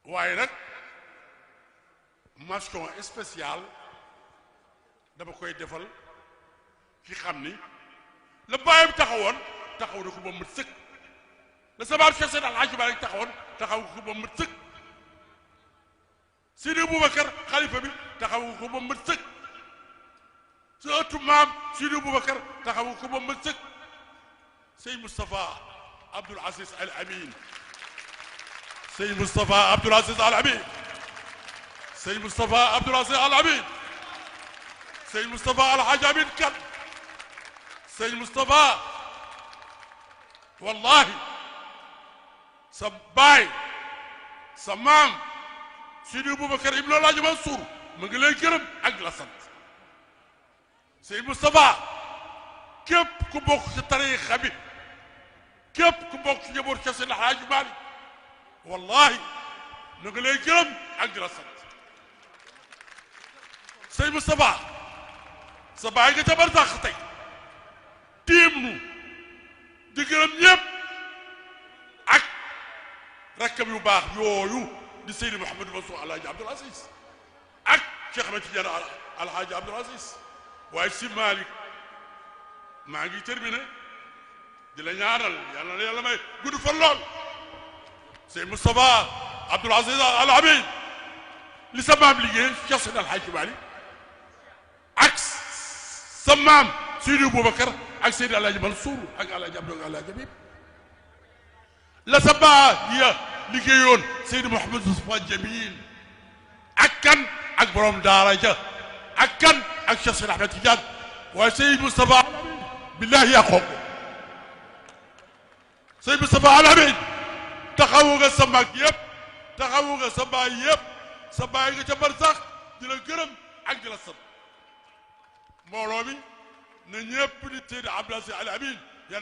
waaye nag mention spéciale dama koy defal ki xam ni la bàyyam taxawoon taxaw na ko ba mu sëkk la sabab Cheikh Seydi Alhaji Malick taxawoon taxaw ko ba mu sëkk Sidi Boubacar xalifa bi taxaw ko ba mu sëkk sa ëttu maam Sidi Boubacar taxaw ko ba mu sëkk Sey Moustapha Abdoul Aziz Al Amin Sey Moustapha Abdoul Aziz Al Amin Sey Moustapha Abdoul Aziz Al Amin Sey Moustapha Alhaji Amin Kan Sey Moustapha wallahi sa baay sa maam Sidi Boubacar Ibn Alhaji Mansour mu ngi lay gërëm ak la sant Sey Moustapha képp ku bokk ci tariixa bi képp ku bokk ci njaboot Cheikh Seydi Alhaji Malick wallahi mu ngi lay gërëm ak la sant Sey Moustapha sa baay nga ca barsàq tey tiim nu di gërëm ñëpp ak rakkam yu baax yooyu di Seydi Mouhamadou Mansour Alhaji Abdoul Aziz ak Cheikh Ahmed Tidiane Alhaji Abdoul Aziz waaye si Malick maa ngi terminé di la ñaanal yàlla na yàlla may gudd fan lool Seydi Moustapha Abdoul Aziz Al Amin li sa maam liggéey Cheikh Seydi Alhaji Malick ak sa maam Seydi Boubacar ak Seydi Alhaji Mansour ak Alhaji Abdou Alhaji Habib la sa baa ya liggéeyoon Seydi Mouhamadou Moustapha Jamil ak kan ak borom daara ja ak kan ak Cheikh Seydi Ahmed Tidiane waaye Seydi Moustapha billahi yaa xooku Seydi Moustapha Al Amin taxawu nga sa mag yëpp taxawu nga sa baay yëpp sa baay nga ca barsax di la gërëm ak di la sant mbooloo mi na ñëpp di Seydi Abdoul Aziz Al Amin yaa